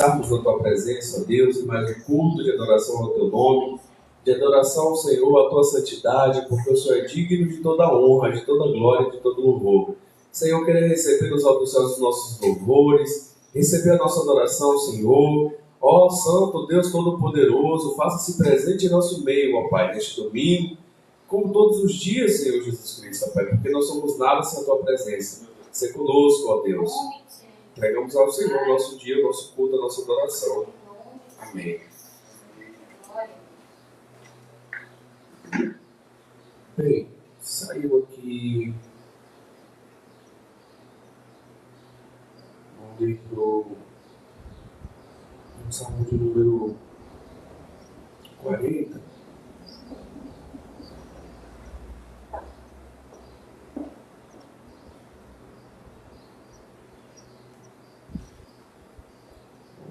estarmos na Tua presença, ó Deus, em mais um culto de adoração ao Teu nome, de adoração ao Senhor, à Tua santidade, porque o Senhor é digno de toda honra, de toda glória, de todo louvor. Senhor, querer receber nos altos céus os nossos louvores, receber a nossa adoração, Senhor. Ó Santo Deus Todo-Poderoso, faça-se presente em nosso meio, ó Pai, neste domingo, como todos os dias, Senhor Jesus Cristo, ó Pai, porque não somos nada sem a Tua presença. Ser conosco, ó Deus. Entregamos ao Senhor o nosso dia, o nosso culto, a nossa adoração. Amém. Bem, saiu aqui. Vamos ir para o Salmo de número 40.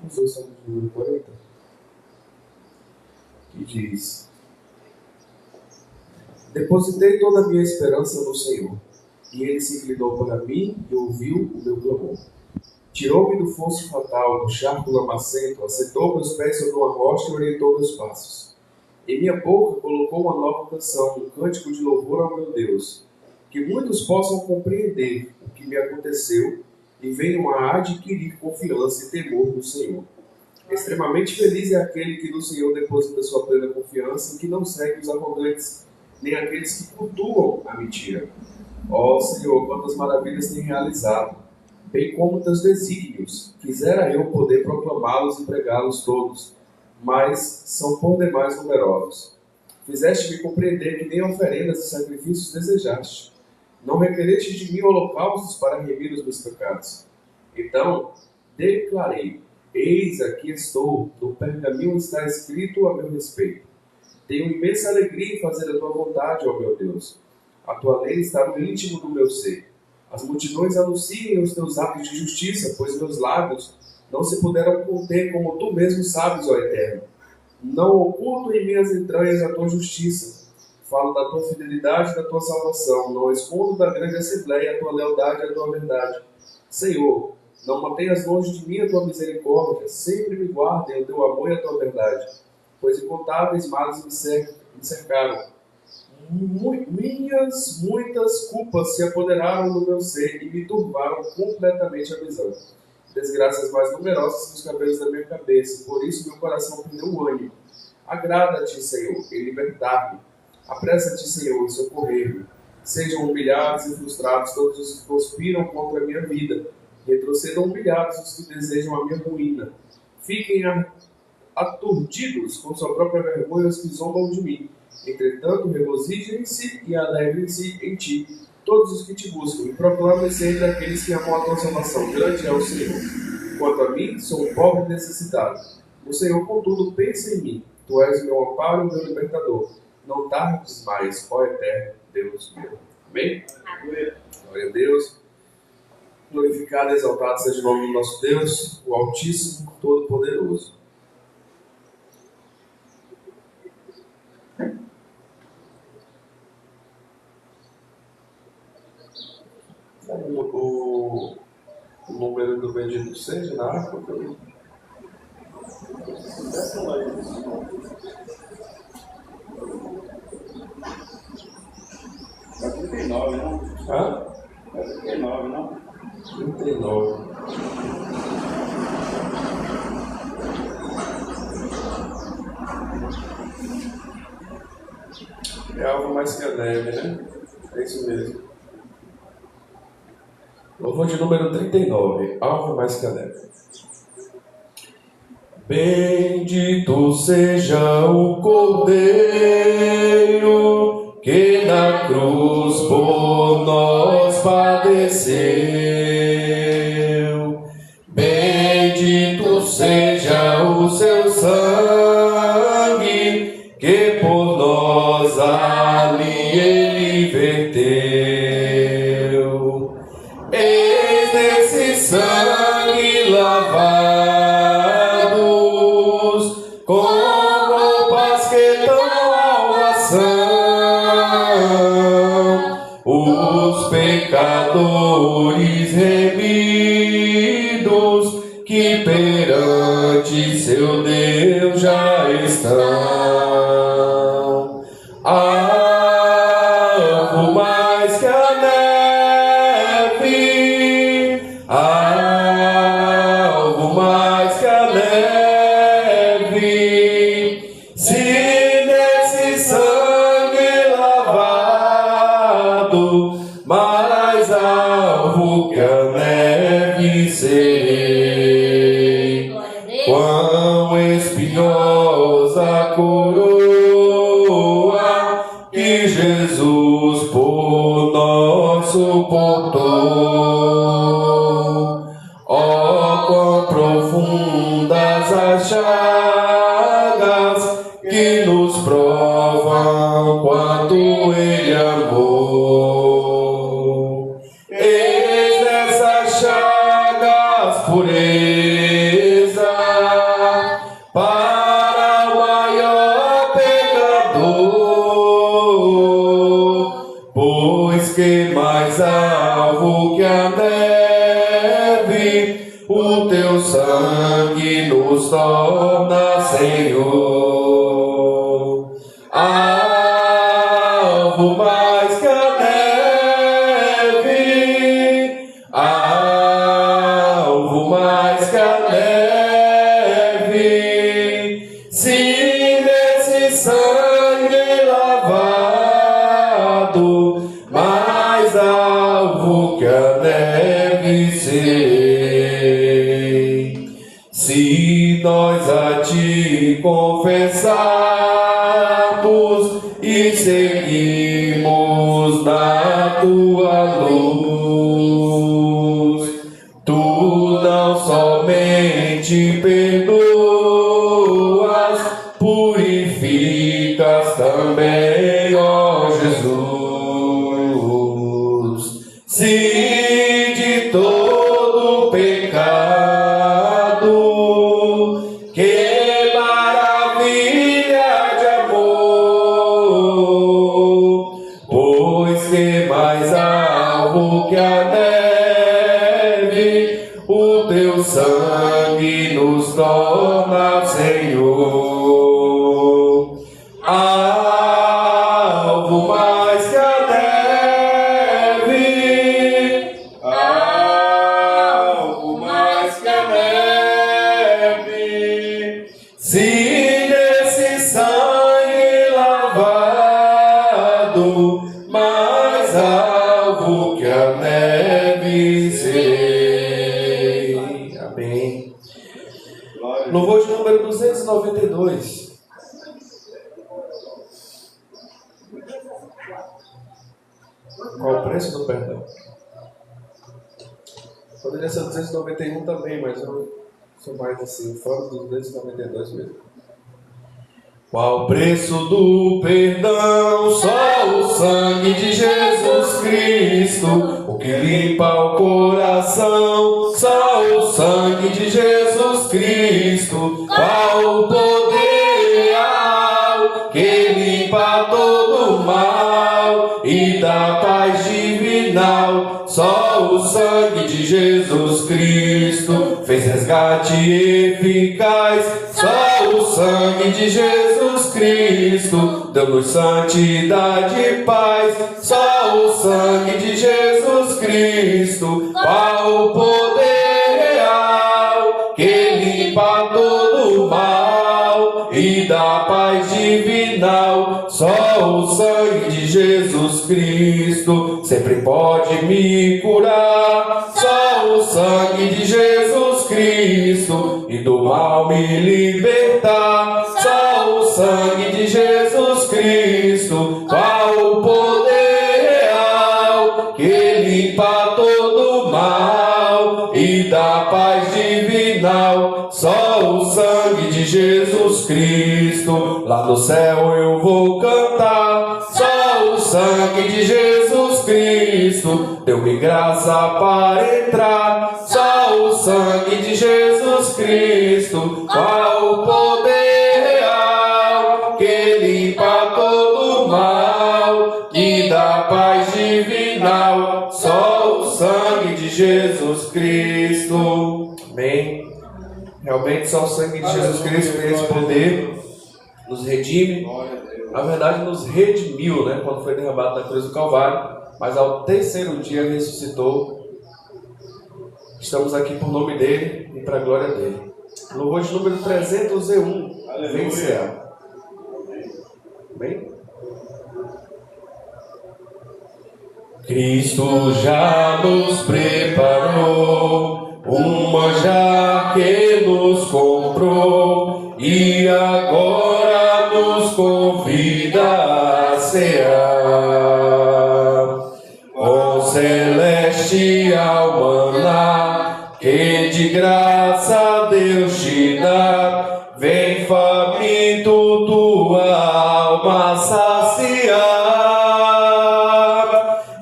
Vamos ver o Salmo de número 40. Que diz: Depositei toda a minha esperança no Senhor, e Ele se inclinou para mim e ouviu o meu clamor. Tirou-me do fosso fatal, do charco lamacento, assentou meus pés sobre uma rocha e orientou meus passos. Em minha boca colocou uma nova canção, um cântico de louvor ao meu Deus, que muitos possam compreender o que me aconteceu e venham a adquirir confiança e temor no Senhor. Extremamente feliz é aquele que no Senhor deposita sua plena confiança e que não segue os arrogantes, nem aqueles que cultuam a mentira. Ó Senhor, quantas maravilhas tem realizado, bem como teus desígnios. Quisera eu poder proclamá-los e pregá-los todos, mas são por demais numerosos. Fizeste-me compreender que nem oferendas e sacrifícios desejaste. Não requereste de mim holocaustos para remir os meus pecados. Então declarei: eis, aqui estou, no pergaminho está escrito a meu respeito. Tenho imensa alegria em fazer a tua vontade, ó meu Deus. A tua lei está no íntimo do meu ser. As multidões anunciem os teus atos de justiça, pois meus lábios não se puderam conter, como tu mesmo sabes, ó Eterno. Não oculto em minhas entranhas a tua justiça. Falo da tua fidelidade e da tua salvação. Não escondo da grande assembleia a tua lealdade e a tua verdade. Senhor, não mantenhas longe de mim a tua misericórdia. Sempre me guardem o teu amor e a tua verdade. Pois incontáveis males me cercaram. Minhas muitas culpas se apoderaram do meu ser e me turbaram completamente a visão. Desgraças mais numerosas que os cabelos da minha cabeça, por isso meu coração perdeu o ânimo. Agrada-te, Senhor, em libertar-me. Apressa-te, Senhor, em socorrer-me. Sejam humilhados e frustrados todos os que conspiram contra a minha vida. Retrocedam humilhados os que desejam a minha ruína. Fiquem aturdidos com sua própria vergonha os que zombam de mim. Entretanto, regozijem-se e alegrem-se em ti todos os que te buscam, e proclamem sempre aqueles que amam a tua salvação. Grande é o Senhor. Quanto a mim, sou um pobre e necessitado. O Senhor, contudo, pensa em mim. Tu és o meu amparo e o meu libertador. Não tardes mais, ó Eterno Deus meu. Amém? Amém. Glória a Deus. Glorificado e exaltado seja o nome do nosso Deus, o Altíssimo, Todo-Poderoso. O número do bendito seja na arca. 39, não? Hã? 39, não? 39. É algo mais que a neve, né? É isso mesmo. Louvor de número 39. Algo mais que a neve. Bendito seja o Cordeiro que na cruz por nós padeceu. Bendito seja o seu sangue que por nós ali ele verteu. Eis desse sangue lavados com roupas que dão salvação, os pecadores remidos que perante diante seu Deus já estão. Algo mais que a neve, algo mais que a neve, se nesse sangue lavado, mais alvo que a neve serei. Quão espinhosa a coroa que Jesus por nós suportou. Ó, quão profundas as chagas que nos provam quanto Ele amou. Eis nessas chagas pureza para o maior pecador, pois que mais alvo que a neve, o teu sangue nos torna Senhor. Alvo mais que a neve, alvo mais que a neve, se nesse sangue lavado, mais alvo que a neve serei. Se nós a ti confessarmos e seguimos na tua luz, tu não somente perdoas, purificas também, ó Jesus. Se de todo pecado, que maravilha de amor, pois que mais alvo que a neve, o teu sangue nos torna Senhor. Alvo mais que a neve, alvo mais que a neve, se nesse sangue lavado, mais alvo que a neve serei. Amém. Louvor de número 292. Qual o preço do perdão? Poderia ser 291 também, mas eu sou mais assim, fora dos 292 mesmo. Qual o preço do perdão? Só o sangue de Jesus Cristo, o que limpa o coração. Só o sangue de Jesus Cristo. Qual o poder real que limpa todo o mal e dá paz divinal. Só o sangue de Jesus Cristo fez resgate eficaz. Só o sangue de Jesus Cristo deu-nos santidade e paz. Só o sangue de Jesus Cristo. Qual o poder real que limpa todo o mal e dá paz divinal. Só o sangue de Jesus Cristo sempre pode me curar. Só o sangue de Jesus Cristo e do mal me libertar. Só o sangue de Jesus Cristo. Qual o poder real que limpa todo o mal e dá paz divinal. Só o sangue de Jesus Cristo. Lá no céu eu vou cantar. Só o sangue de Jesus Cristo deu-me graça para entrar. Só o sangue de Jesus Cristo. Qual o poder real que limpa todo o mal e dá paz divinal. Só o sangue de Jesus Cristo. Amém. Realmente só o sangue de Jesus Cristo tem esse poder, nos redime. Na verdade nos redimiu, né, quando foi derramado na cruz do Calvário, mas ao terceiro dia ressuscitou. Estamos aqui por nome dele e para a glória dele. Louvor de número 301. Vencerá. Amém? Cristo já nos preparou um manjar que nos comprou e agora nos convida a cear. Com celestial maná que de graça Deus te dá, vem faminto tua alma saciar.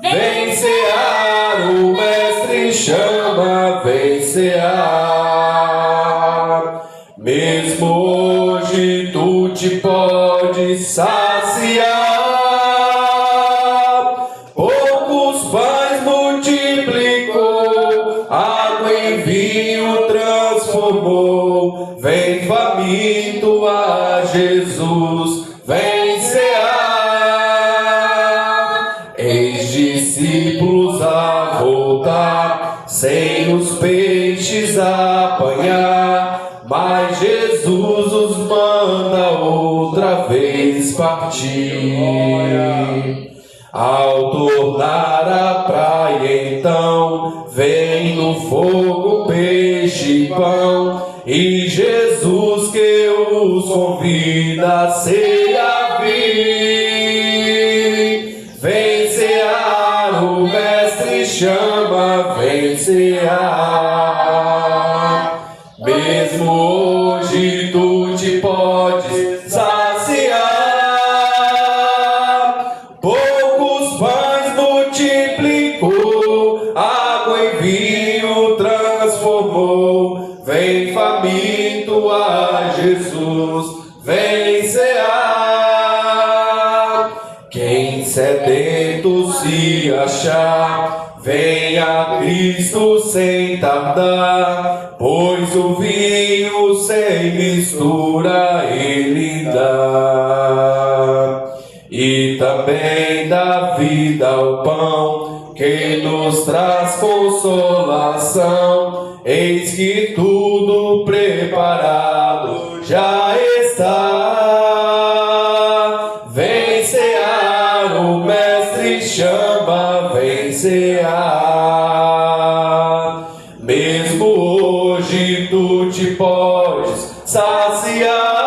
Vem cear, o mestre chama, vem cear. Mesmo hoje tu te podes saciar. Poucos pães multiplicou, água em vinho transformou. Vem faminto a Jesus, vem cear. Eis discípulos a voltar, sem os peixes apanhar, mas Jesus os manda outra vez partir. Ao tornar a praia então, vem no fogo peixe e pão, e Jesus que os convida a ceia vir. Vem cear, o mestre chama, vem cear. Mesmo hoje tu te podes saciar. Poucos pães multiplicou, água em vinho transformou. Vem faminto a Jesus, vem cear. Quem sedento se achar, vem a Cristo sem tardar, pois o vinho sem mistura Ele dá. E também dá vida ao pão, que nos traz consolação. Eis que tudo preparado já está. Vem cear, o mestre chama, vem cear. Mesmo hoje tu te podes saciar.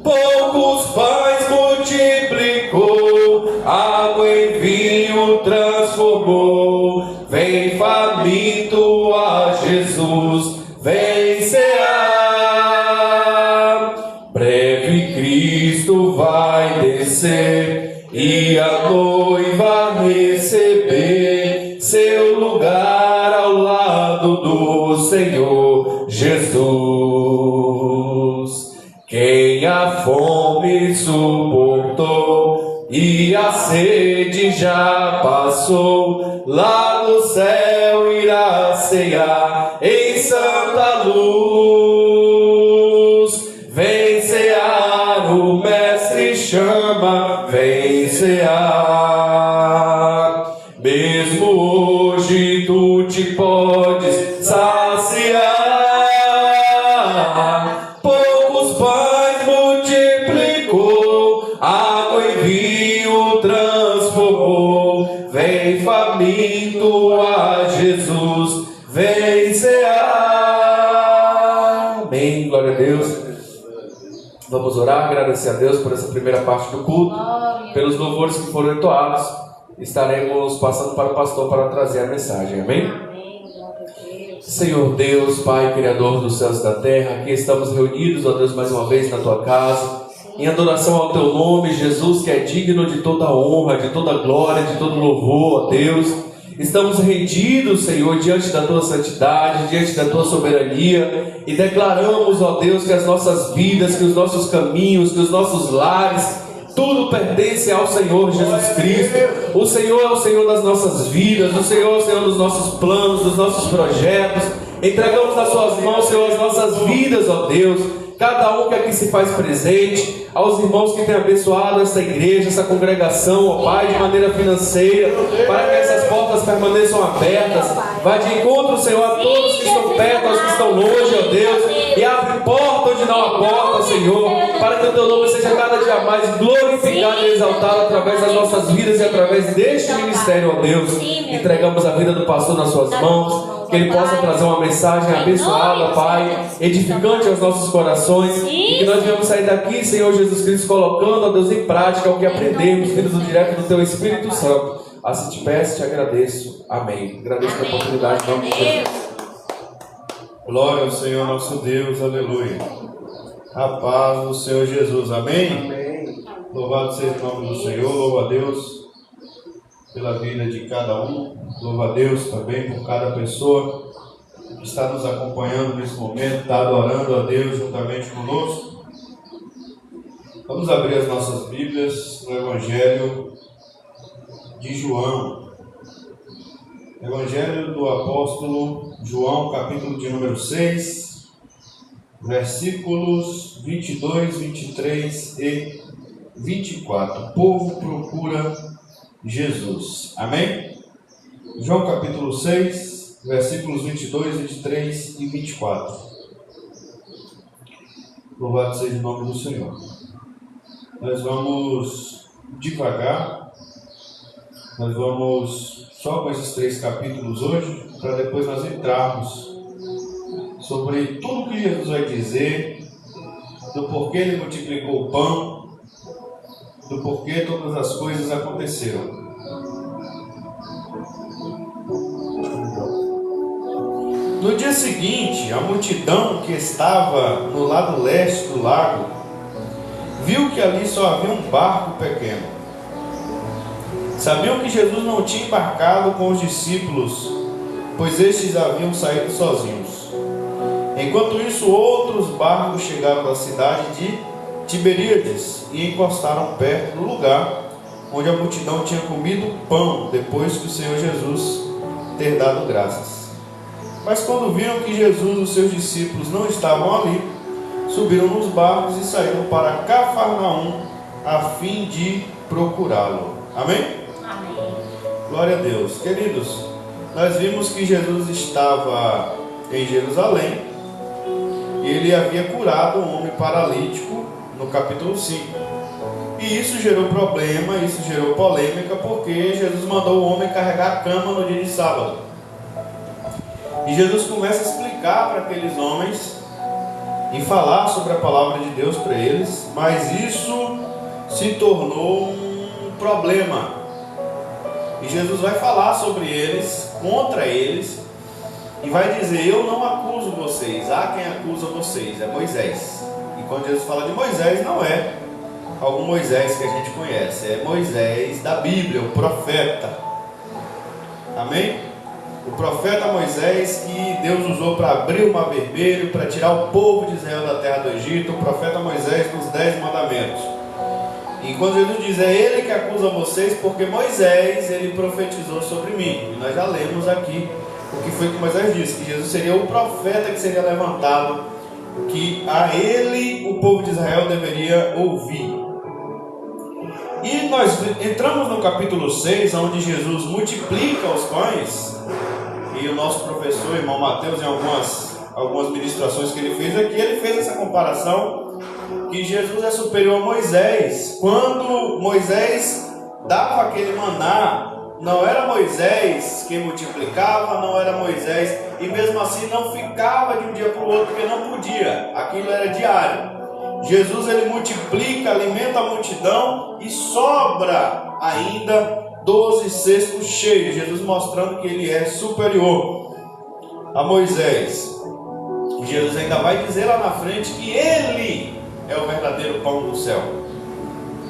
Poucos pães multiplicou, água em vinho transformou. Vem faminto a Jesus, vem cear. Breve Cristo vai descer e a noiva receber seu lugar ao lado do Senhor Jesus. Quem a fome suportou e a sede já passou, lá no céu irá cear em santa luz. Vem cear, o mestre chama, vem cear. Mesmo hoje tu te podes saciar. Poucos pães multiplicou, água em vinho transformou. Vem faminto a Jesus, vem cear. Amém, glória a Deus. Vamos orar, agradecer a Deus por essa primeira parte do culto, pelos louvores que foram entoados. Estaremos passando para o pastor para trazer a mensagem, amém? Senhor Deus, Pai, Criador dos céus e da terra, aqui estamos reunidos, ó Deus, mais uma vez na Tua casa, em adoração ao Teu nome, Jesus, que é digno de toda honra, de toda glória, de todo louvor, ó Deus. Estamos rendidos, Senhor, diante da Tua santidade, diante da Tua soberania, e declaramos, ó Deus, que as nossas vidas, que os nossos caminhos, que os nossos lares, tudo pertence ao Senhor Jesus Cristo. O Senhor é o Senhor das nossas vidas, o Senhor é o Senhor dos nossos planos, dos nossos projetos. Entregamos nas suas mãos, Senhor, as nossas vidas, ó Deus. Cada um que aqui se faz presente, aos irmãos que têm abençoado essa igreja, essa congregação, ó Pai, de maneira financeira, para que essas portas permaneçam abertas. Vai de encontro, Senhor, a todos que estão perto, aos que estão longe, ó Deus, e abre porta onde não há porta, Senhor, para que o Teu nome seja cada dia mais glorificado e exaltado através das nossas vidas e através deste ministério, ó Deus. Entregamos a vida do pastor nas Suas mãos, que ele possa trazer uma mensagem abençoada, Pai, edificante aos nossos corações, e que nós venhamos sair daqui, Senhor Jesus Cristo, colocando, ó Deus, em prática o que aprendemos, vindo do direto do Teu Espírito Santo. Assim te peço, te agradeço. Amém. Agradeço a oportunidade em nome de Jesus. Glória ao Senhor nosso Deus, aleluia. A paz do Senhor Jesus, amém? Amém. Louvado seja o nome do Senhor, louva a Deus pela vida de cada um, louva a Deus também por cada pessoa que está nos acompanhando nesse momento, está adorando a Deus juntamente conosco. Vamos abrir as nossas Bíblias no Evangelho de João. Evangelho do apóstolo João, capítulo de número 6, versículos 22, 23 e 24. O povo procura Jesus. Amém? João capítulo 6, versículos 22, 23 e 24. Louvado seja o nome do Senhor. Nós vamos devagar. Nós vamos só com esses 3 capítulos hoje, para depois nós entrarmos sobre tudo que Jesus vai dizer, do porquê Ele multiplicou o pão, do porquê todas as coisas aconteceram. No dia seguinte, a multidão que estava no lado leste do lago viu que ali só havia um barco pequeno. Sabiam que Jesus não tinha embarcado com os discípulos, pois estes haviam saído sozinhos. Enquanto isso, outros barcos chegaram da cidade de Tiberíades e encostaram perto do lugar onde a multidão tinha comido pão depois que o Senhor Jesus ter dado graças. Mas quando viram que Jesus e os seus discípulos não estavam ali, subiram nos barcos e saíram para Cafarnaum a fim de procurá-lo. Amém? Glória a Deus. Queridos, nós vimos que Jesus estava em Jerusalém e ele havia curado um homem paralítico no capítulo 5. E isso gerou problema, isso gerou polêmica, porque Jesus mandou o homem carregar a cama no dia de sábado. E Jesus começa a explicar para aqueles homens e falar sobre a palavra de Deus para eles, mas isso se tornou um problema. E Jesus vai falar sobre eles, contra eles, e vai dizer: eu não acuso vocês, há quem acusa vocês, é Moisés. E quando Jesus fala de Moisés, não é algum Moisés que a gente conhece, é Moisés da Bíblia, o profeta. Amém? O profeta Moisés, que Deus usou para abrir o mar vermelho, para tirar o povo de Israel da terra do Egito, o profeta Moisés dos 10 mandamentos. E quando Jesus diz: é ele que acusa vocês, porque Moisés, ele profetizou sobre mim. E nós já lemos aqui o que foi que Moisés disse, que Jesus seria o profeta que seria levantado, que a ele o povo de Israel deveria ouvir. E nós entramos no capítulo 6, onde Jesus multiplica os pães, e o nosso professor, irmão Mateus, em algumas ministrações que ele fez aqui, ele fez essa comparação, que Jesus é superior a Moisés. Quando Moisés dava aquele maná, não era Moisés quem multiplicava, não era Moisés, e mesmo assim não ficava de um dia para o outro, porque não podia, aquilo era diário. Jesus, ele multiplica, alimenta a multidão e sobra ainda 12 cestos cheios, Jesus mostrando que ele é superior a Moisés. E Jesus ainda vai dizer lá na frente que ele é o verdadeiro pão do céu.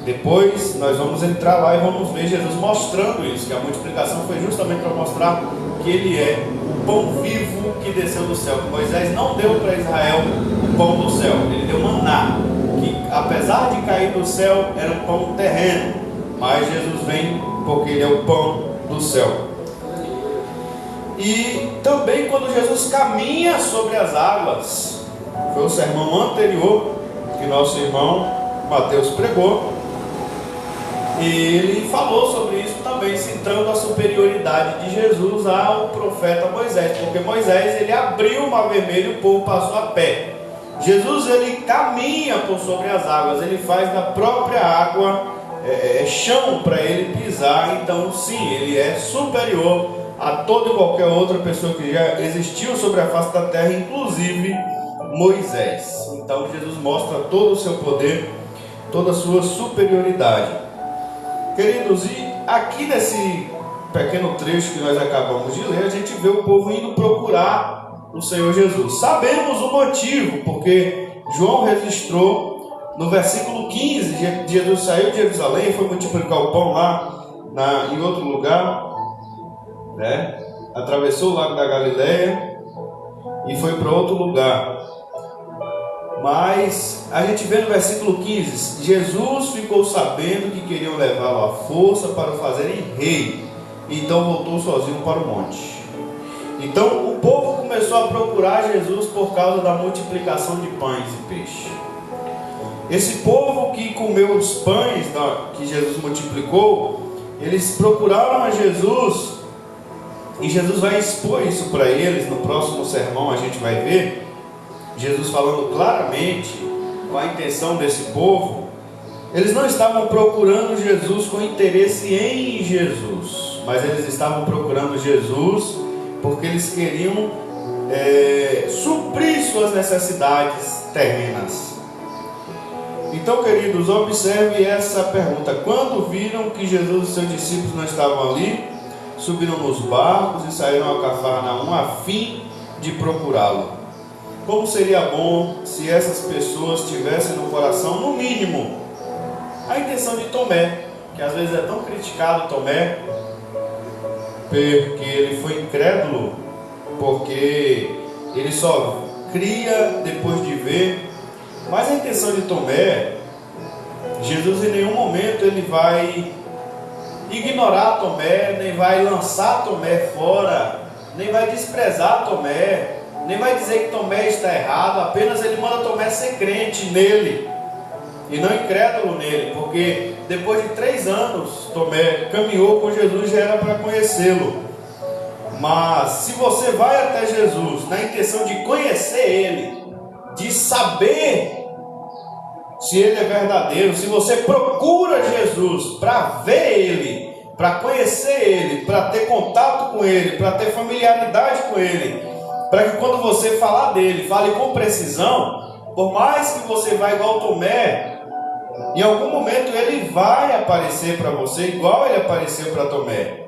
Depois nós vamos entrar lá e vamos ver Jesus mostrando isso, que a multiplicação foi justamente para mostrar que ele é o pão vivo que desceu do céu. Moisés não deu para Israel o pão do céu, ele deu maná, que apesar de cair do céu era um pão terreno, mas Jesus vem porque ele é o pão do céu. E também quando Jesus caminha sobre as águas. Foi o sermão anterior que nosso irmão Mateus pregou. E ele falou sobre isso também, citando a superioridade de Jesus ao profeta Moisés. Porque Moisés, ele abriu o mar vermelho e o povo passou a pé. Jesus, ele caminha por sobre as águas, ele faz da própria água chão para ele pisar. Então sim, ele é superior a toda e qualquer outra pessoa que já existiu sobre a face da terra, inclusive Moisés. Então Jesus mostra todo o seu poder, toda a sua superioridade. Queridos, e aqui nesse pequeno trecho que nós acabamos de ler, a gente vê o povo indo procurar o Senhor Jesus. Sabemos o motivo, porque João registrou no versículo 15, Jesus saiu de Jerusalém e foi multiplicar o pão lá em outro lugar, né? Atravessou o lago da Galileia e foi para outro lugar. Mas a gente vê no versículo 15, Jesus ficou sabendo que queriam levá-lo à força para o fazerem rei, então voltou sozinho para o monte. Então o povo começou a procurar Jesus por causa da multiplicação de pães e peixe. Esse povo que comeu os pães que Jesus multiplicou, eles procuraram a Jesus, e Jesus vai expor isso para eles. No próximo sermão a gente vai ver Jesus falando claramente com a intenção desse povo. Eles não estavam procurando Jesus com interesse em Jesus, mas eles estavam procurando Jesus porque eles queriam suprir suas necessidades terrenas. Então, queridos, observe essa pergunta: quando viram que Jesus e seus discípulos não estavam ali, subiram nos barcos e saíram a Cafarnaum a fim de procurá-lo. Como seria bom se essas pessoas tivessem no coração, no mínimo, a intenção de Tomé, que às vezes é tão criticado Tomé, porque ele foi incrédulo, porque ele só cria depois de ver. Mas a intenção de Tomé, Jesus em nenhum momento ele vai ignorar Tomé, nem vai lançar Tomé fora, nem vai desprezar Tomé, nem vai dizer que Tomé está errado. Apenas ele manda Tomé ser crente nele e não incrédulo nele, porque depois de 3 anos Tomé caminhou com Jesus, já era para conhecê-lo. Mas se você vai até Jesus na intenção de conhecer ele, de saber se ele é verdadeiro, se você procura Jesus para ver ele, para conhecer ele, para ter contato com ele, para ter familiaridade com ele, para que quando você falar dele, fale com precisão, por mais que você vá igual Tomé, em algum momento ele vai aparecer para você igual ele apareceu para Tomé.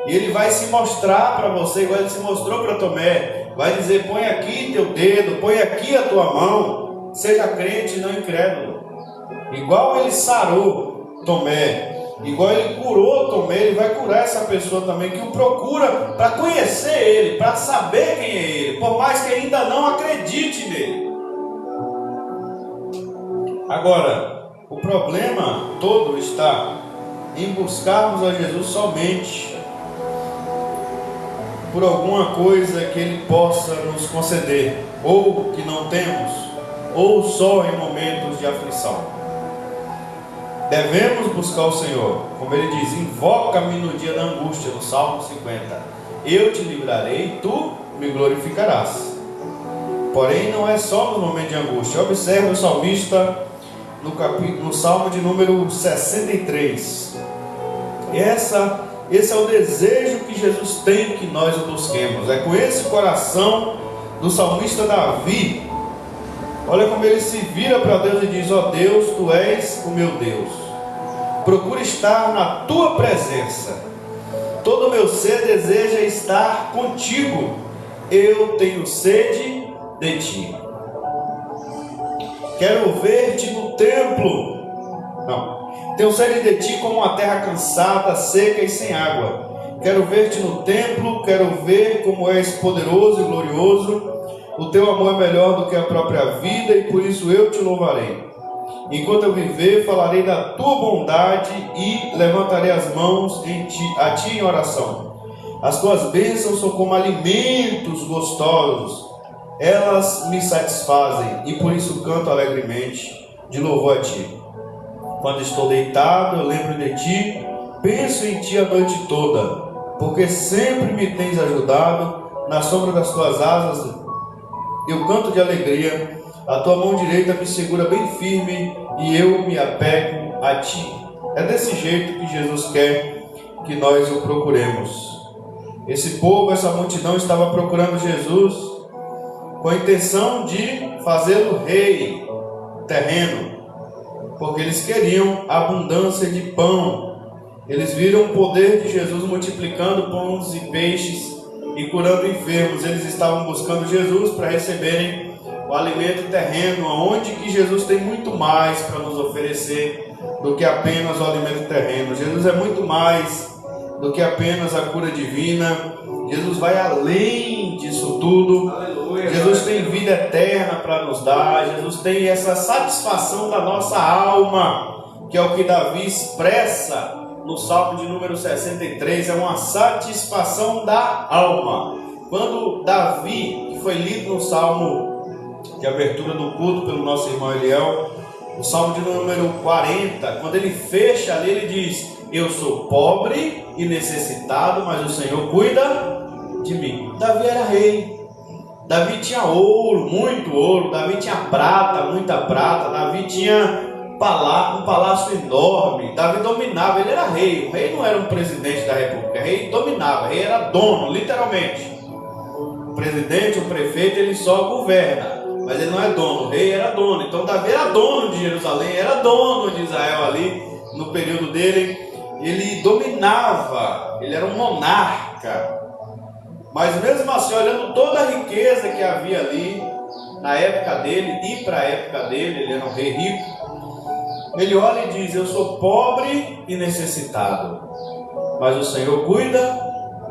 E ele vai se mostrar para você igual ele se mostrou para Tomé. Vai dizer: põe aqui teu dedo, põe aqui a tua mão, seja crente e não incrédulo. Igual ele sarou Tomé, igual ele curou Tomé, ele vai curar essa pessoa também que o procura para conhecer ele, para saber quem é ele, por mais que ainda não acredite nele. Agora, o problema todo está em buscarmos a Jesus somente por alguma coisa que ele possa nos conceder, ou que não temos, ou só em momentos de aflição. Devemos buscar o Senhor, como ele diz: invoca-me no dia da angústia, no Salmo 50. Eu te livrarei e tu me glorificarás. Porém, não é só no momento de angústia. Observe o salmista no Salmo de número 63. Esse é o desejo que Jesus tem que nós o busquemos. É com esse coração do salmista Davi. Olha como ele se vira para Deus e diz: ó Deus, tu és o meu Deus. Procuro estar na tua presença. Todo o meu ser deseja estar contigo. Eu tenho sede de ti. Quero ver-te no templo. Não. Tenho sede de ti como uma terra cansada, seca e sem água. Quero ver-te no templo, quero ver como és poderoso e glorioso. O teu amor é melhor do que a própria vida, e por isso eu te louvarei. Enquanto eu viver, falarei da tua bondade e levantarei as mãos a ti em oração. As tuas bênçãos são como alimentos gostosos, elas me satisfazem, e por isso canto alegremente de louvor a ti. Quando estou deitado, eu lembro de ti, penso em ti a noite toda, porque sempre me tens ajudado. Na sombra das tuas asas eu canto de alegria, a tua mão direita me segura bem firme, e eu me apego a ti. É desse jeito que Jesus quer que nós o procuremos. Esse povo, essa multidão estava procurando Jesus com a intenção de fazê-lo rei terreno, porque eles queriam abundância de pão. Eles viram o poder de Jesus multiplicando pães e peixes e curando enfermos. Eles estavam buscando Jesus para receberem o alimento terreno, onde que Jesus tem muito mais para nos oferecer do que apenas o alimento terreno. Jesus é muito mais do que apenas a cura divina. Jesus vai além disso tudo. Aleluia. Jesus tem vida eterna para nos dar. Jesus tem essa satisfação da nossa alma, que é o que Davi expressa no Salmo de número 63, é uma satisfação da alma. Quando Davi, que foi lido no Salmo de abertura do culto pelo nosso irmão Eliel, o Salmo de número 40, quando ele fecha ali, ele diz: eu sou pobre e necessitado, mas o Senhor cuida de mim. Davi era rei, Davi tinha ouro, muito ouro, Davi tinha prata, muita prata, Davi tinha um palácio enorme, Davi dominava, ele era rei. O rei não era um presidente da república, o rei dominava, o rei era dono, literalmente. O presidente, o prefeito, ele só governa, mas ele não é dono. O rei era dono, então Davi era dono de Jerusalém, era dono de Israel ali, no período dele. Ele dominava, ele era um monarca. Mas mesmo assim, olhando toda a riqueza que havia ali, na época dele e para a época dele, ele era um rei rico. Ele olha e diz: eu sou pobre e necessitado, mas o Senhor cuida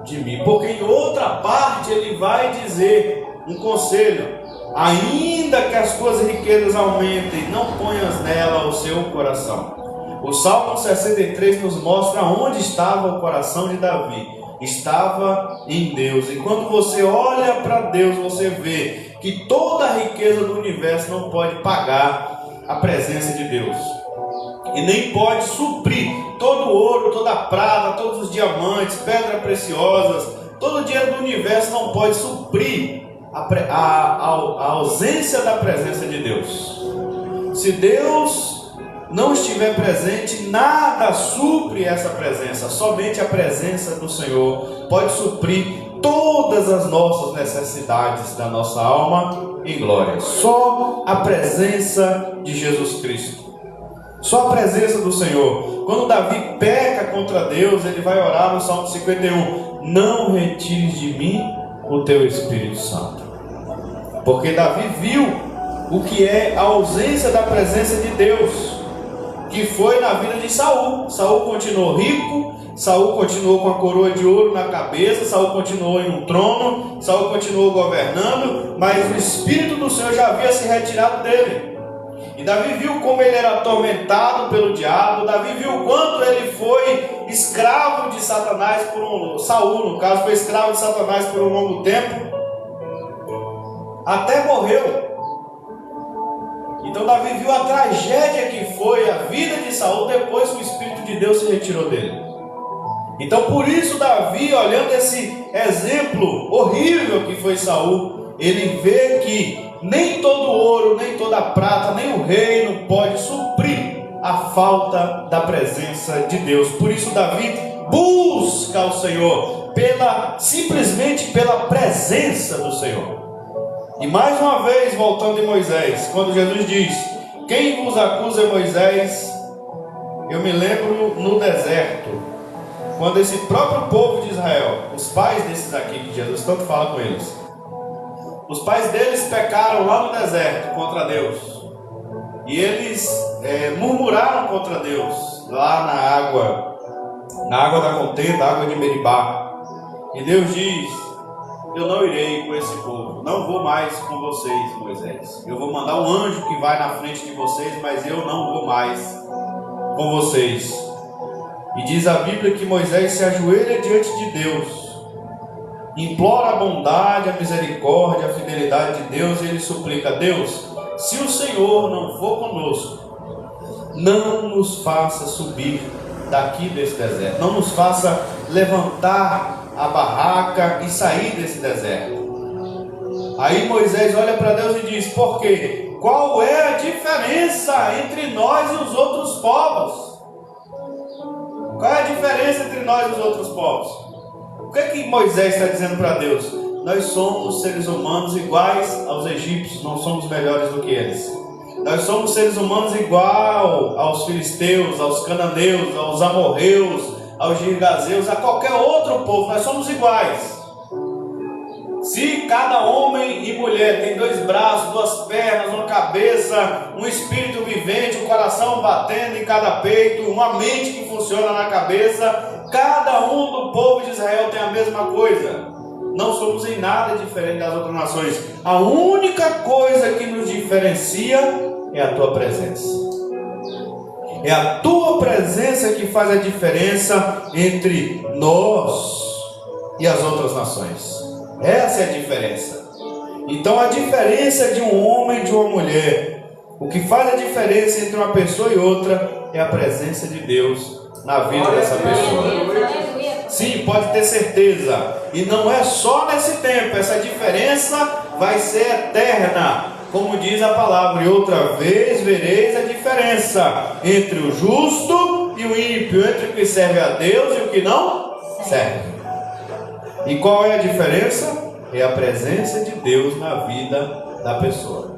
de mim. Porque em outra parte ele vai dizer um conselho: ainda que as tuas riquezas aumentem, não ponhas nela o seu coração. O Salmo 63 nos mostra onde estava o coração de Davi. Estava em Deus. E quando você olha para Deus, você vê que toda a riqueza do universo não pode pagar a presença de Deus, e nem pode suprir todo o ouro, toda a prata, todos os diamantes, pedras preciosas. Todo o dinheiro do universo não pode suprir a ausência da presença de Deus. Se Deus não estiver presente, nada supre essa presença. Somente a presença do Senhor pode suprir todas as nossas necessidades da nossa alma em glória. Só a presença de Jesus Cristo. Só a presença do Senhor. Quando Davi peca contra Deus, ele vai orar no Salmo 51: não retires de mim o teu Espírito Santo. Porque Davi viu o que é a ausência da presença de Deus, que foi na vida de Saul. Saul continuou rico, Saul continuou com a coroa de ouro na cabeça, Saul continuou em um trono, Saul continuou governando, mas o Espírito do Senhor já havia se retirado dele. E Davi viu como ele era atormentado pelo diabo. Davi viu o quanto ele foi escravo de Satanás Saul, no caso, foi escravo de Satanás por um longo tempo, até morreu. Então Davi viu a tragédia que foi a vida de Saul depois que o Espírito de Deus se retirou dele. Então por isso Davi, olhando esse exemplo horrível que foi Saul, ele vê que nem todo ouro, nem toda prata, nem o reino pode suprir a falta da presença de Deus. Por isso Davi busca o Senhor simplesmente pela presença do Senhor. E mais uma vez, voltando em Moisés, quando Jesus diz: quem vos acusa, Moisés? Eu me lembro no deserto, quando esse próprio povo de Israel, os pais desses aqui que Jesus tanto fala com eles, os pais deles pecaram lá no deserto contra Deus, e eles murmuraram contra Deus lá na água da contenda, água de Meribá. E Deus diz: eu não irei com esse povo, não vou mais com vocês, Moisés. Eu vou mandar um anjo que vai na frente de vocês, mas eu não vou mais com vocês. E diz a Bíblia que Moisés se ajoelha diante de Deus implora a bondade, a misericórdia, a fidelidade de Deus, e ele suplica: Deus, se o Senhor não for conosco, não nos faça subir daqui desse deserto, não nos faça levantar a barraca e sair desse deserto. Aí Moisés olha para Deus e diz: por quê? Qual é a diferença entre nós e os outros povos? Qual é a diferença entre nós e os outros povos? O que é que Moisés está dizendo para Deus? Nós somos seres humanos iguais aos egípcios, não somos melhores do que eles. Nós somos seres humanos igual aos filisteus, aos cananeus, aos amorreus, aos girgazeus, a qualquer outro povo. Nós somos iguais. Se cada homem e mulher tem 2 braços, 2 pernas, uma cabeça, um espírito vivente, um coração batendo em cada peito, uma mente que funciona na cabeça, cada um do povo de Israel tem a mesma coisa. Não somos em nada diferente das outras nações. A única coisa que nos diferencia é a tua presença. É a tua presença que faz a diferença entre nós e as outras nações. Essa é a diferença. Então a diferença de um homem e de uma mulher, o que faz a diferença entre uma pessoa e outra é a presença de Deus na vida dessa pessoa. Sim, pode ter certeza. E não é só nesse tempo, essa diferença vai ser eterna. Como diz a palavra: e outra vez vereis a diferença entre o justo e o ímpio, entre o que serve a Deus e o que não serve. E qual é a diferença? É a presença de Deus na vida da pessoa.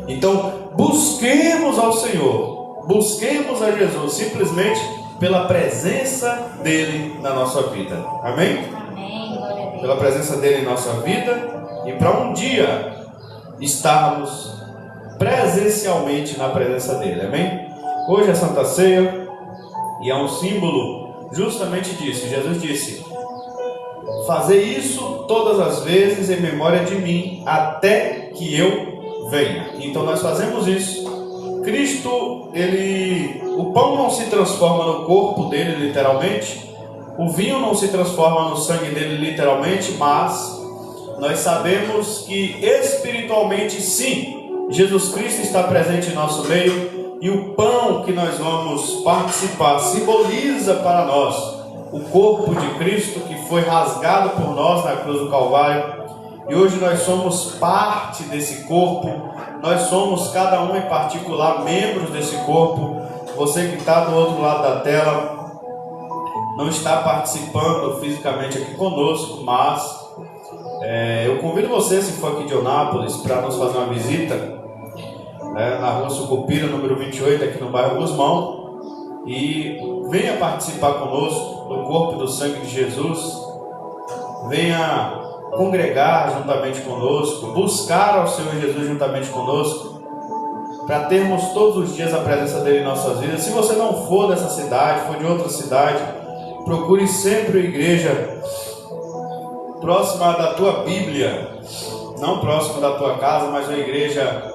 Então, busquemos ao Senhor, busquemos a Jesus, simplesmente pela presença dele na nossa vida. Amém? Amém. Pela presença dele em nossa vida, e para um dia estarmos presencialmente na presença dele. Amém? Hoje é Santa Ceia e é um símbolo justamente disso. Jesus disse: fazer isso todas as vezes em memória de mim, até que eu venha. Então nós fazemos isso. Cristo, o pão não se transforma no corpo dele literalmente, o vinho não se transforma no sangue dele literalmente, mas nós sabemos que espiritualmente sim, Jesus Cristo está presente em nosso meio, e o pão que nós vamos participar simboliza para nós o corpo de Cristo que foi rasgado por nós na cruz do Calvário. E hoje nós somos parte desse corpo, nós somos cada um em particular membros desse corpo. Você que está do outro lado da tela não está participando fisicamente aqui conosco, mas eu convido você, se for aqui de Eunápolis, para nos fazer uma visita na rua Sucupira, número 28, aqui no bairro Gusmão, e venha participar conosco do corpo e do sangue de Jesus. Venha congregar juntamente conosco, buscar ao Senhor Jesus juntamente conosco, para termos todos os dias a presença dele em nossas vidas. Se você não for dessa cidade, for de outra cidade, procure sempre a igreja próxima da tua Bíblia, não próxima da tua casa, mas uma igreja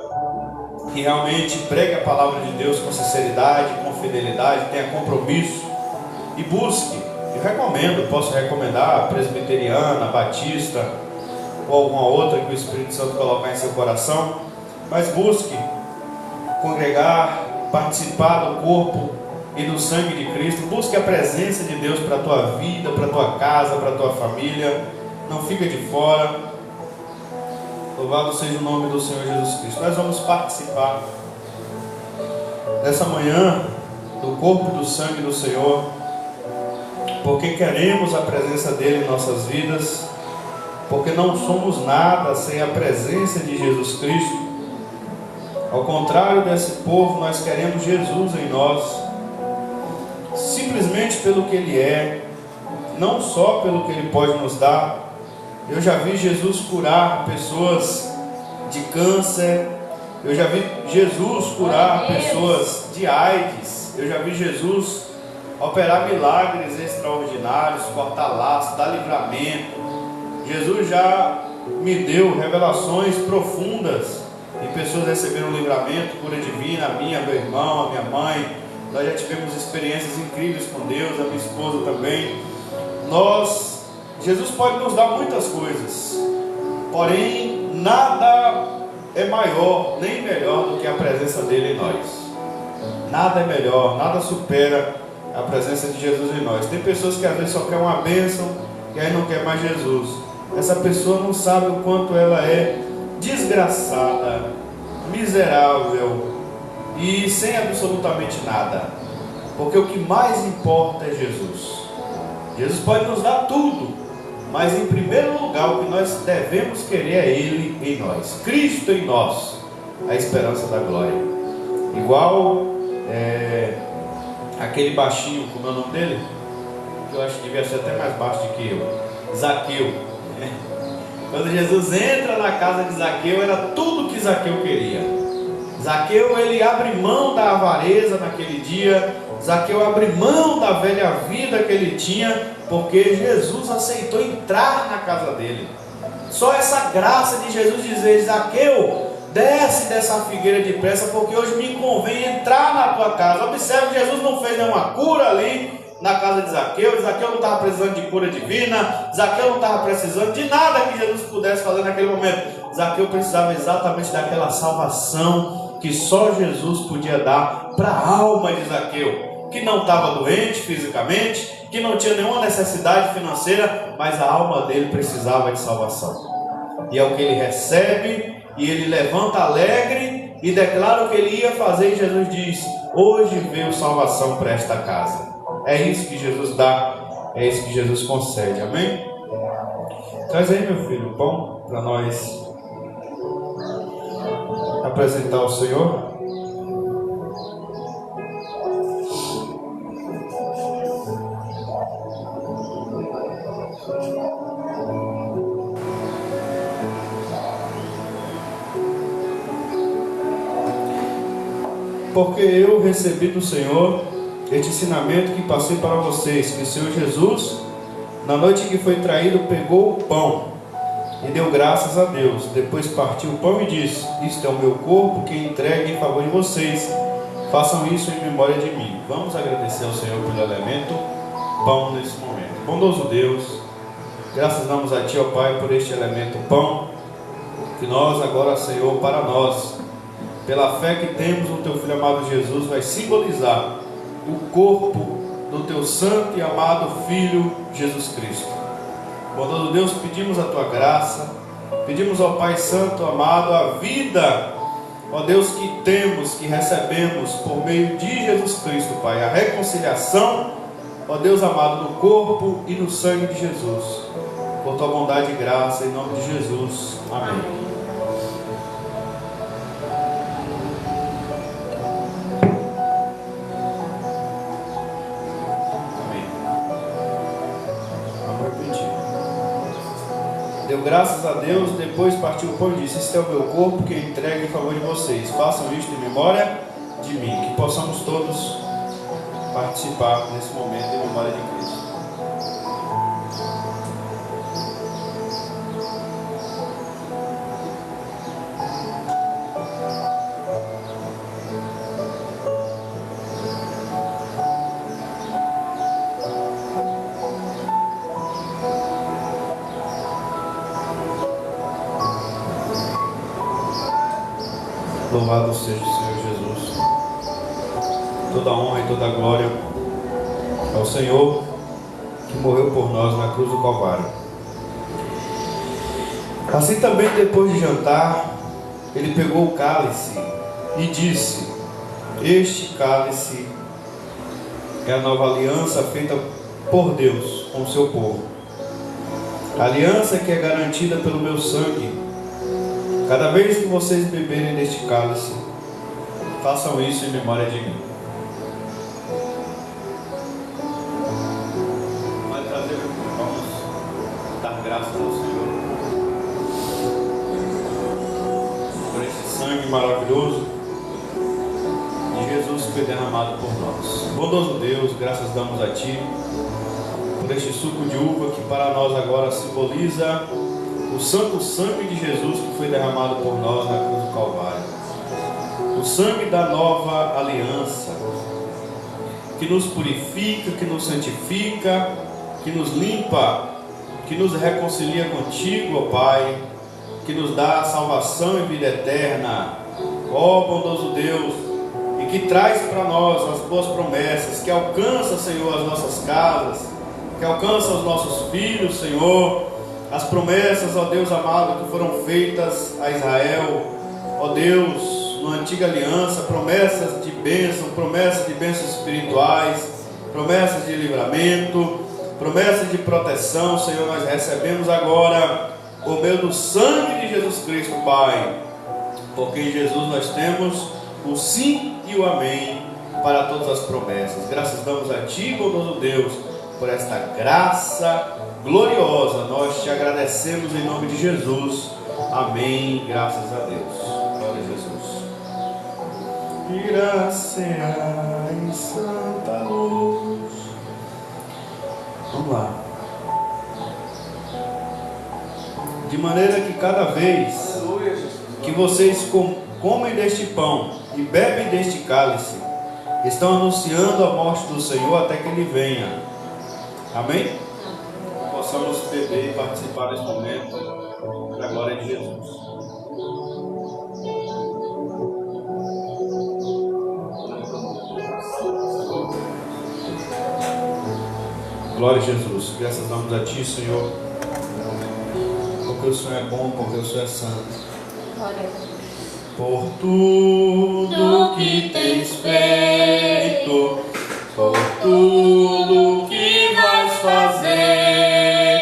que realmente pregue a palavra de Deus com sinceridade, com fidelidade, tenha compromisso e busque. Eu recomendo, posso recomendar a presbiteriana, a batista ou alguma outra que o Espírito Santo colocar em seu coração, mas busque congregar, participar do corpo e do sangue de Cristo. Busque a presença de Deus para a tua vida, para a tua casa, para a tua família. Não fica de fora. Louvado seja o nome do Senhor Jesus Cristo. Nós vamos participar nessa manhã do corpo e do sangue do Senhor, porque queremos a presença dele em nossas vidas, porque não somos nada sem a presença de Jesus Cristo. Ao contrário desse povo, nós queremos Jesus em nós, simplesmente pelo que ele é, não só pelo que ele pode nos dar. Eu já vi Jesus curar pessoas de câncer, eu já vi Jesus curar pessoas de AIDS, eu já vi Jesus operar milagres extraordinários, cortar laços, dar livramento. Jesus já me deu revelações profundas e pessoas receberam livramento, cura divina, a minha, meu irmão, a minha mãe. Nós já tivemos experiências incríveis com Deus, a minha esposa também. Nós Jesus pode nos dar muitas coisas, porém nada é maior nem melhor do que a presença dele em nós. Nada é melhor, nada supera a presença de Jesus em nós. Tem pessoas que às vezes só querem uma bênção e aí não quer mais Jesus. Essa pessoa não sabe o quanto ela é desgraçada, miserável e sem absolutamente nada, porque o que mais importa é Jesus. Jesus pode nos dar tudo, mas em primeiro lugar o que nós devemos querer é Ele em nós, Cristo em nós, a esperança da glória. Igual aquele baixinho, como é o nome dele? Que eu acho que devia ser até mais baixo do que eu, Zaqueu. Quando Jesus entra na casa de Zaqueu, era tudo que Zaqueu queria. Zaqueu, ele abre mão da avareza naquele dia. Zaqueu abre mão da velha vida que ele tinha, porque Jesus aceitou entrar na casa dele. Só essa graça de Jesus dizer: Zaqueu, desce dessa figueira depressa, porque hoje me convém entrar na tua casa. Observe que Jesus não fez nenhuma cura ali na casa de Zaqueu. Zaqueu não estava precisando de cura divina, Zaqueu não estava precisando de nada que Jesus pudesse fazer naquele momento. Zaqueu precisava exatamente daquela salvação que só Jesus podia dar para a alma de Zaqueu, que não estava doente fisicamente, que não tinha nenhuma necessidade financeira, mas a alma dele precisava de salvação. E é o que ele recebe, e ele levanta alegre e declara o que ele ia fazer, e Jesus diz: hoje veio salvação para esta casa. É isso que Jesus dá, é isso que Jesus concede, amém? Traz aí, meu filho, o pão para nós apresentar ao Senhor. Porque eu recebi do Senhor este ensinamento que passei para vocês, que o Senhor Jesus, na noite que foi traído, pegou o pão e deu graças a Deus. Depois partiu o pão e disse: isto é o meu corpo que entregue em favor de vocês. Façam isso em memória de mim. Vamos agradecer ao Senhor pelo elemento pão nesse momento. Bondoso Deus, graças damos a Ti, ó Pai, por este elemento pão, que nós agora, Senhor, para nós, pela fé que temos no Teu Filho amado Jesus, vai simbolizar o corpo do Teu santo e amado Filho Jesus Cristo. Bondoso Deus, pedimos a Tua graça, pedimos ao Pai Santo amado a vida, ó Deus, que temos, que recebemos por meio de Jesus Cristo, Pai, a reconciliação, ó Deus amado, no corpo e no sangue de Jesus, por Tua bondade e graça, em nome de Jesus, amém. Deu graças a Deus, depois partiu o pão e disse: este é o meu corpo que eu entrego em favor de vocês. Façam isto em memória de mim. Que possamos todos participar nesse momento em memória de Cristo. Louvado seja o Senhor Jesus. Toda a honra e toda a glória ao Senhor que morreu por nós na cruz do Calvário. Assim também, depois de jantar, ele pegou o cálice e disse: este cálice é a nova aliança feita por Deus com o seu povo. A aliança que é garantida pelo meu sangue. Cada vez que vocês beberem deste cálice, façam isso em memória de mim. Vai trazer, vamos dar graças ao Senhor por esse sangue maravilhoso de Jesus que foi derramado por nós. Bondoso Deus, graças damos a Ti por este suco de uva que para nós agora simboliza o santo sangue de Jesus que foi derramado por nós na cruz do Calvário. O sangue da nova aliança, que nos purifica, que nos santifica, que nos limpa que nos reconcilia contigo, ó Pai, que nos dá salvação e vida eterna, ó bondoso Deus, e que traz para nós as boas promessas, que alcança, Senhor, as nossas casas, que alcança os nossos filhos, Senhor, as promessas, ó Deus amado, que foram feitas a Israel, ó Deus, na antiga aliança, promessas de bênçãos espirituais, promessas de livramento, promessas de proteção, Senhor, nós recebemos agora por meio do sangue de Jesus Cristo, Pai, porque em Jesus nós temos o sim e o amém para todas as promessas. Graças damos a Ti, bondoso Deus, por esta graça gloriosa. Nós te agradecemos em nome de Jesus. Amém. Graças a Deus. Glória a Jesus. Graça em santa luz. Vamos lá. De maneira que cada vez que vocês comem deste pão e bebem deste cálice, estão anunciando a morte do Senhor até que Ele venha. Amém? Possamos beber e participar desse momento da glória de Jesus. Glória a Jesus. Graças damos a Ti, Senhor, porque o Senhor é bom, porque o Senhor é santo. Por tudo que tens feito, por tudo que vais fazer,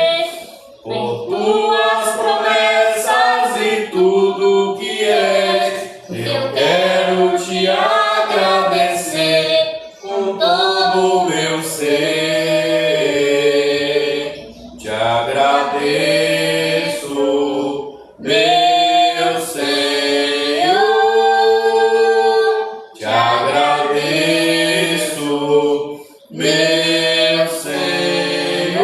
por tuas promessas e tudo que és, eu quero te agradecer com todo o meu ser. Te agradeço, meu Senhor, te agradeço, meu Senhor,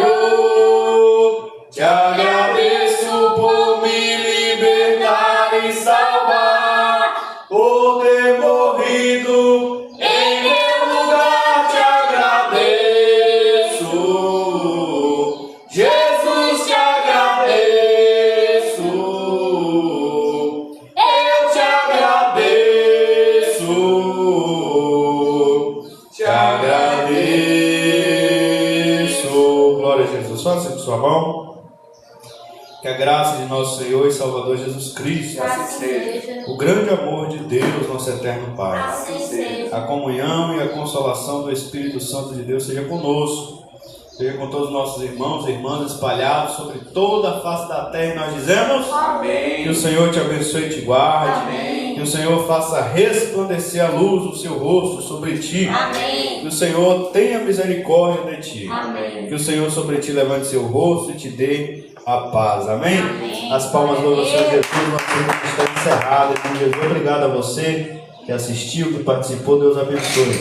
te agradeço por me libertar e salvar, por ter morrido em meu lugar, te agradeço, Jesus, te agradeço, eu te agradeço, te agradeço. Glória a Jesus. Faça com sua mão. Que a graça de nosso Senhor e Salvador Jesus Cristo, Assim seja. o grande amor de Deus, nosso eterno Pai, Assim seja. a comunhão e a consolação do Espírito Santo de Deus seja conosco, seja com todos os nossos irmãos e irmãs espalhados sobre toda a face da terra. E nós dizemos: que Amém. o Senhor te abençoe e te guarde. Amém. Que o Senhor faça resplandecer a luz do seu rosto sobre ti. Amém. Que o Senhor tenha misericórdia de ti. Amém. Que o Senhor sobre ti levante seu rosto e te dê a paz. Amém? Amém. As palmas do Senhor Jesus. Nosso tempo está encerrado. Em Jesus, obrigado a você que assistiu, que participou. Deus abençoe.